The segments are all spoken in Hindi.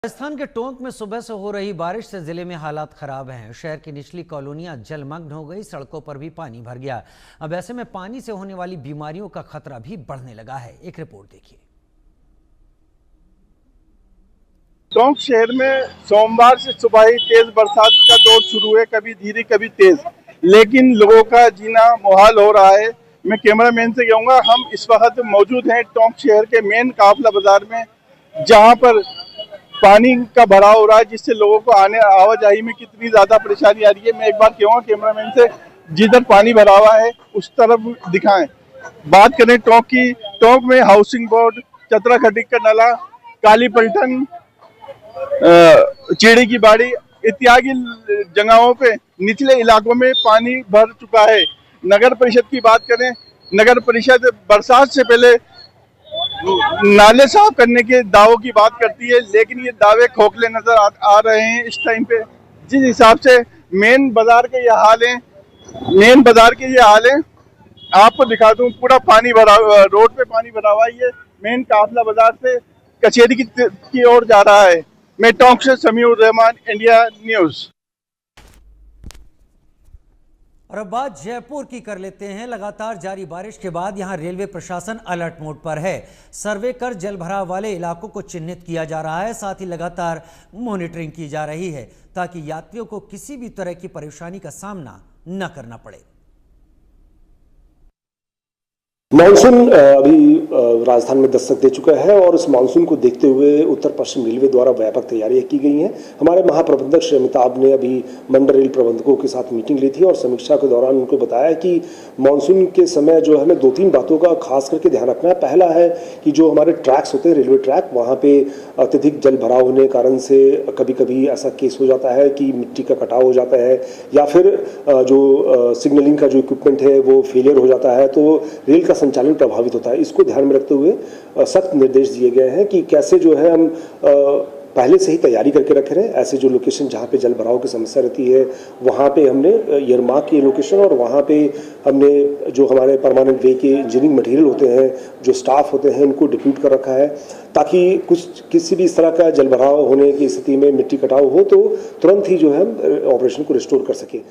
राजस्थान के टोंक में सुबह से हो रही बारिश से जिले में हालात खराब हैं। शहर की निचली कॉलोनियां जलमग्न हो गई, सड़कों पर भी पानी भर गया। अब ऐसे में पानी से होने वाली बीमारियों का खतरा भी बढ़ने लगा है। एक रिपोर्ट देखिए। टोंक शहर में सोमवार से सुबह ही तेज बरसात का दौर शुरू है, कभी धीरे कभी तेज, लेकिन लोगों का जीना मुहाल हो रहा है। मैं कैमरामैन से कहूँगा, हम इस वक्त मौजूद हैं टोंक शहर के मेन काफला बाजार में, जहाँ पर पानी का भराव हो रहा है, जिससे लोगों को आने आवाजाही में कितनी ज्यादा परेशानी आ रही है। मैं एक बार कहूँगा कैमरामैन से, जिधर पानी भरा हुआ है उस तरफ दिखाएं। बात करें टोंक की, टोंक में हाउसिंग बोर्ड, चतरा खटिक का नाला, काली पलटन, चीड़ी की बाड़ी इत्यादि जगहों पे निचले इलाकों में पानी भर चुका है। नगर परिषद की बात करें, नगर परिषद बरसात से पहले नाले साफ करने के दावों की बात करती है, लेकिन ये दावे खोखले नजर आ रहे हैं इस टाइम पे। जिस हिसाब से मेन बाजार के ये हाल है, आपको दिखा दूं, पूरा पानी भरा, रोड पे पानी भरा हुआ है। ये मेन काफला बाजार से कचेरी की ओर जा रहा है। मैं टोंक से समीउर रहमान, इंडिया न्यूज। और अब बात जयपुर की कर लेते हैं। लगातार जारी बारिश के बाद यहां रेलवे प्रशासन अलर्ट मोड पर है। सर्वे कर जल भराव वाले इलाकों को चिन्हित किया जा रहा है, साथ ही लगातार मॉनिटरिंग की जा रही है ताकि यात्रियों को किसी भी तरह की परेशानी का सामना न करना पड़े। मानसून अभी राजस्थान में दस्तक दे चुका है और इस मानसून को देखते हुए उत्तर पश्चिम रेलवे द्वारा व्यापक तैयारियां की गई हैं। हमारे महाप्रबंधक श्री अमिताभ ने अभी मंडल रेल प्रबंधकों के साथ मीटिंग ली थी और समीक्षा के दौरान उनको बताया कि मानसून के समय जो है हमें 2-3 बातों का खास करके ध्यान रखना है। पहला है कि जो हमारे ट्रैक्स होते हैं, रेलवे ट्रैक, वहाँ पे अत्यधिक जल भराव होने के कारण से कभी कभी ऐसा केस हो जाता है कि मिट्टी का कटाव हो जाता है या फिर जो सिग्नलिंग का जो इक्विपमेंट है वो फेलियर हो जाता है, तो रेल का संचालन प्रभावित होता है। इसको ध्यान में रखते हुए सख्त निर्देश दिए गए हैं कि कैसे जो है हम पहले से ही तैयारी करके रखे रहे। ऐसे जो लोकेशन जहाँ पे जल भराव की समस्या रहती है वहाँ पे हमने ईयरमार्क किए लोकेशन और वहाँ पे हमने जो हमारे परमानेंट वे के इंजीनियरिंग मटेरियल होते हैं, जो स्टाफ होते हैं, इनको डिप्यूट कर रखा है ताकि किसी भी इस तरह का जल भराव होने की स्थिति में मिट्टी कटाव हो तो तुरंत ही जो है ऑपरेशन को रिस्टोर कर सके।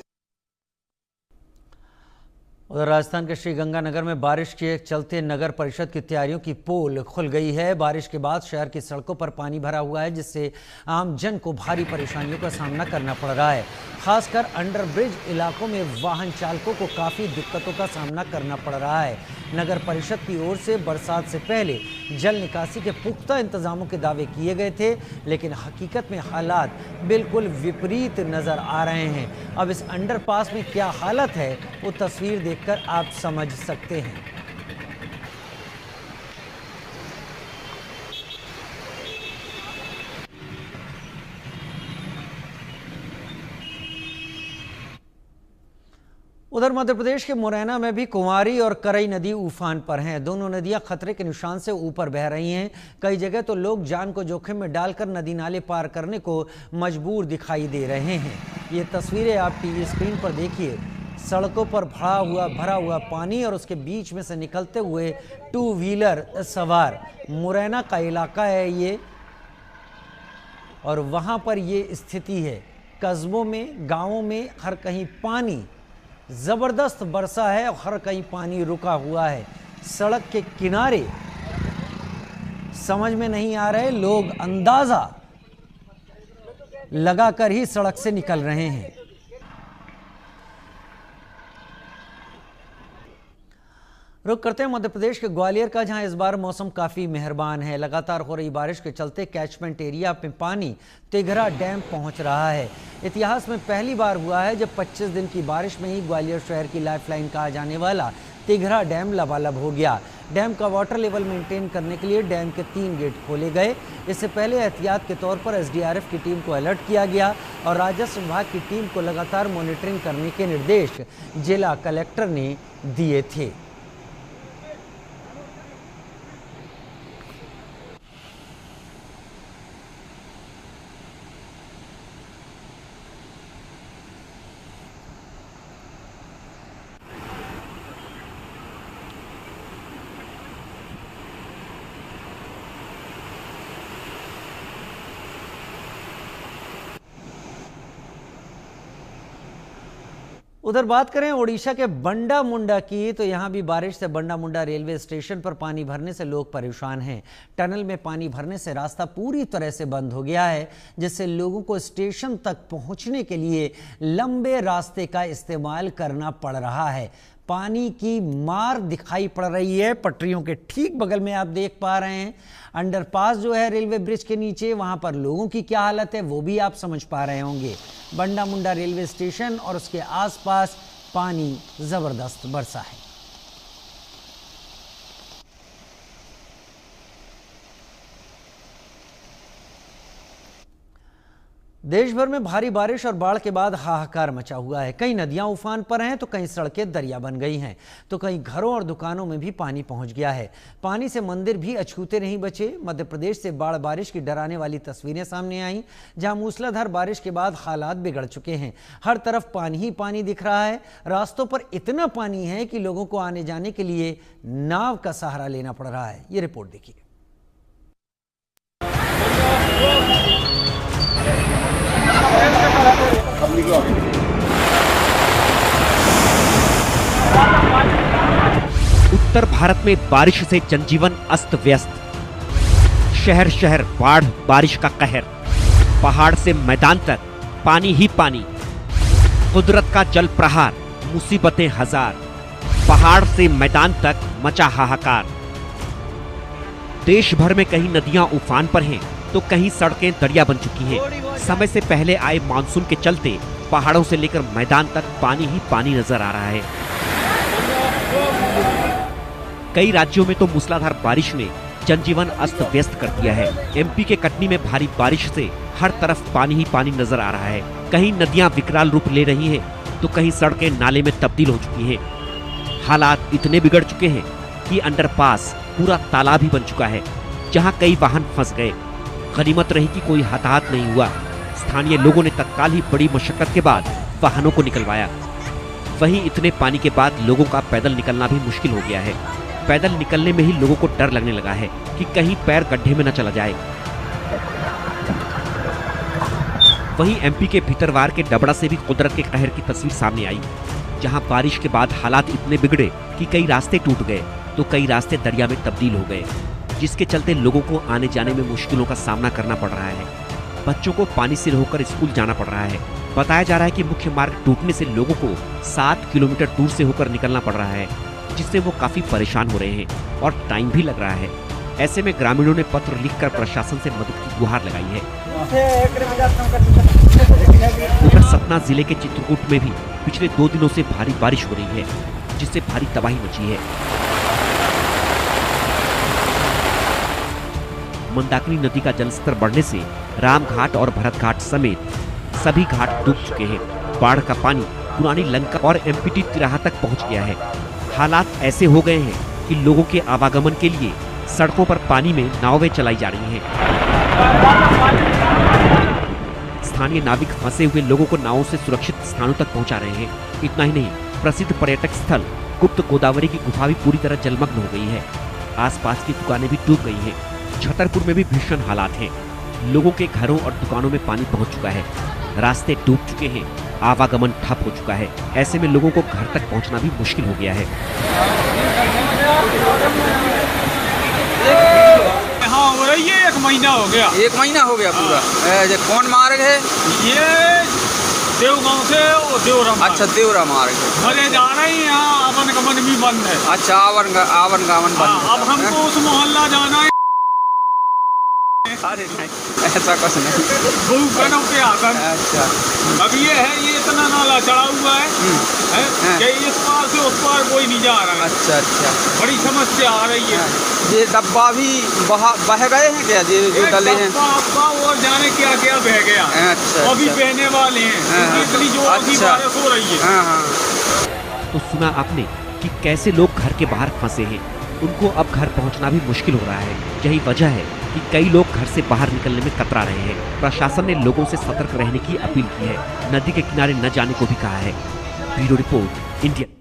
उधर राजस्थान के श्रीगंगानगर में बारिश के चलते नगर परिषद की तैयारियों की पोल खुल गई है। बारिश के बाद शहर की सड़कों पर पानी भरा हुआ है, जिससे आम जन को भारी परेशानियों का सामना करना पड़ रहा है। खासकर अंडरब्रिज इलाकों में वाहन चालकों को काफ़ी दिक्कतों का सामना करना पड़ रहा है। नगर परिषद की ओर से बरसात से पहले जल निकासी के पुख्ता इंतजामों के दावे किए गए थे, लेकिन हकीकत में हालात बिल्कुल विपरीत नज़र आ रहे हैं। अब इस अंडरपास में क्या हालत है वो तस्वीर देखकर आप समझ सकते हैं। उधर मध्य प्रदेश के मुरैना में भी कुंवारी और करई नदी उफान पर हैं। दोनों नदियां खतरे के निशान से ऊपर बह रही हैं। कई जगह तो लोग जान को जोखिम में डालकर नदी नाले पार करने को मजबूर दिखाई दे रहे हैं। ये तस्वीरें आप टीवी स्क्रीन पर देखिए। सड़कों पर भरा हुआ पानी और उसके बीच में से निकलते हुए 2 व्हीलर सवार। मुरैना का इलाका है ये और वहाँ पर ये स्थिति है। कस्बों में, गाँवों में हर कहीं पानी, ज़बरदस्त बरसा है और हर कहीं पानी रुका हुआ है। सड़क के किनारे समझ में नहीं आ रहे, लोग अंदाज़ा लगाकर ही सड़क से निकल रहे हैं। रुक करते हैं मध्य प्रदेश के ग्वालियर का, जहां इस बार मौसम काफ़ी मेहरबान है। लगातार हो रही बारिश के चलते कैचमेंट एरिया में पानी तिघरा डैम पहुंच रहा है। इतिहास में पहली बार हुआ है जब 25 दिन की बारिश में ही ग्वालियर शहर की लाइफलाइन कहा जाने वाला तिघरा डैम लबालब हो गया। डैम का वाटर लेवल मेंटेन करने के लिए डैम के 3 गेट खोले गए। इससे पहले एहतियात के तौर पर एसडीआरएफ की टीम को अलर्ट किया गया और राजस्व विभाग की टीम को लगातार मॉनिटरिंग करने के निर्देश जिला कलेक्टर ने दिए थे। उधर बात करें ओडिशा के बंडा मुंडा की, तो यहां भी बारिश से बंडा मुंडा रेलवे स्टेशन पर पानी भरने से लोग परेशान हैं। टनल में पानी भरने से रास्ता पूरी तरह से बंद हो गया है, जिससे लोगों को स्टेशन तक पहुंचने के लिए लंबे रास्ते का इस्तेमाल करना पड़ रहा है। पानी की मार दिखाई पड़ रही है। पटरियों के ठीक बगल में आप देख पा रहे हैं अंडरपास जो है रेलवे ब्रिज के नीचे, वहां पर लोगों की क्या हालत है वो भी आप समझ पा रहे होंगे। बंडा मुंडा रेलवे स्टेशन और उसके आसपास पानी जबरदस्त बरसा है। देश भर में भारी बारिश और बाढ़ के बाद हाहाकार मचा हुआ है। कई नदियां उफान पर हैं तो कई सड़कें दरिया बन गई हैं, तो कई घरों और दुकानों में भी पानी पहुंच गया है। पानी से मंदिर भी अछूते नहीं बचे। मध्य प्रदेश से बाढ़ बारिश की डराने वाली तस्वीरें सामने आईं, जहां मूसलाधार बारिश के बाद हालात बिगड़ चुके हैं। हर तरफ पानी ही पानी दिख रहा है। रास्तों पर इतना पानी है कि लोगों को आने जाने के लिए नाव का सहारा लेना पड़ रहा है। ये रिपोर्ट देखिए। उत्तर भारत में बारिश से जनजीवन अस्त व्यस्त। शहर शहर बाढ़ बारिश का कहर। पहाड़ से मैदान तक पानी ही पानी। कुदरत का जल प्रहार, मुसीबतें हजार। पहाड़ से मैदान तक मचा हाहाकार। देश भर में कहीं नदियां उफान पर हैं तो कहीं सड़कें दरिया बन चुकी हैं। समय से पहले आए मानसून के चलते पहाड़ों से लेकर मैदान तक पानी ही पानी नजर आ रहा है। कई राज्यों में तो मूसलाधार बारिश ने जनजीवन अस्त व्यस्त कर दिया है। एमपी के कटनी में भारी बारिश से हर तरफ पानी ही पानी नजर आ रहा है। कहीं नदियां विकराल रूप ले रही हैं तो कहीं सड़कें नाले में तब्दील हो चुकी हैं। हालात इतने बिगड़ चुके हैं कि अंडरपास पूरा तालाब ही बन चुका है, जहां कई वाहन फंस गए। गनीमत रही कि कोई हताहत नहीं हुआ। स्थानीय लोगों ने तत्काल ही बड़ी मशक्कत के बाद वाहनों को निकलवाया। वहीं इतने पानी के बाद लोगों का पैदल निकलना भी मुश्किल हो गया है। पैदल निकलने में ही लोगों को डर लगने लगा है कि कहीं पैर गड्ढे में न चला जाए। वहीं एमपी के भीतरवार के डबड़ा से भी कुदरत के कहर की तस्वीर सामने आई, जहां बारिश के बाद हालात इतने बिगड़े कि कई रास्ते टूट गए तो कई रास्ते दरिया में तब्दील हो गए, जिसके चलते लोगों को आने जाने में मुश्किलों का सामना करना पड़ रहा है। बच्चों को पानी से होकर स्कूल जाना पड़ रहा है। बताया जा रहा है कि मुख्य मार्ग टूटने से लोगों को 7 किलोमीटर दूर से होकर निकलना पड़ रहा है, जिससे वो काफी परेशान हो रहे हैं और टाइम भी लग रहा है। ऐसे में ग्रामीणों ने पत्र लिखकर प्रशासन से मदद की गुहार लगाई है। उधर सतना जिले के चित्रकूट में भी पिछले 2 दिनों से भारी बारिश हो रही है, जिससे भारी तबाही मची है। मंदाकिनी नदी का जलस्तर बढ़ने से रामघाट और भरतघाट समेत सभी घाट डूब चुके हैं। बाढ़ का पानी पुरानी लंका और एमपीटी तिराहा तक पहुंच गया है। हालात ऐसे हो गए हैं कि लोगों के आवागमन के लिए सड़कों पर पानी में नावें चलाई जा रही हैं। स्थानीय नाविक फंसे हुए लोगों को नावों से सुरक्षित स्थानों तक पहुंचा रहे हैं। इतना ही नहीं, प्रसिद्ध पर्यटक स्थल गुप्त गोदावरी की गुफा भी पूरी तरह जलमग्न हो गई है। आसपास की दुकानें भी डूब गई हैं। छतरपुर में भी भीषण हालात हैं। लोगों के घरों और दुकानों में पानी पहुंच चुका है। रास्ते डूब चुके हैं। आवागमन ठप हो चुका है। ऐसे में लोगों को घर तक पहुंचना भी मुश्किल हो गया है। हाँ हो रही है, 1 महीना हो गया। 1 महीना हो गया पूरा। कौन मार्ग है ये? देवगांव से देवरा मार्ग। अच्छा, देवरा मार्ग है। भले जाना ही, यहाँ आवन गमन भी बंद है। अच्छा, आवन गमन बंद है। अब हमको उस मोहल्ला जाना है। अरे नहीं, ऐसा कुछ नहीं। बहु के आकर। अच्छा, अब ये है, ये इतना नाला चढ़ा हुआ है कि इस पार से उस पार कोई नहीं जा रहा है। अच्छा अच्छा, बड़ी समस्या आ रही है। ये डब्बा भी बह गए हैं क्या? जो डले हैं आपका और जाने क्या क्या बह गया। अच्छा, अभी बहने वाले हैं। इतनी जोर की बारिश हो रही है। तो सुना आपने कि कैसे लोग घर के बाहर फंसे हैं। उनको अब घर पहुंचना भी मुश्किल हो रहा है। यही वजह है कि कई लोग घर से बाहर निकलने में कतरा रहे हैं। प्रशासन ने लोगों से सतर्क रहने की अपील की है। नदी के किनारे न जाने को भी कहा है। Bureau report, India.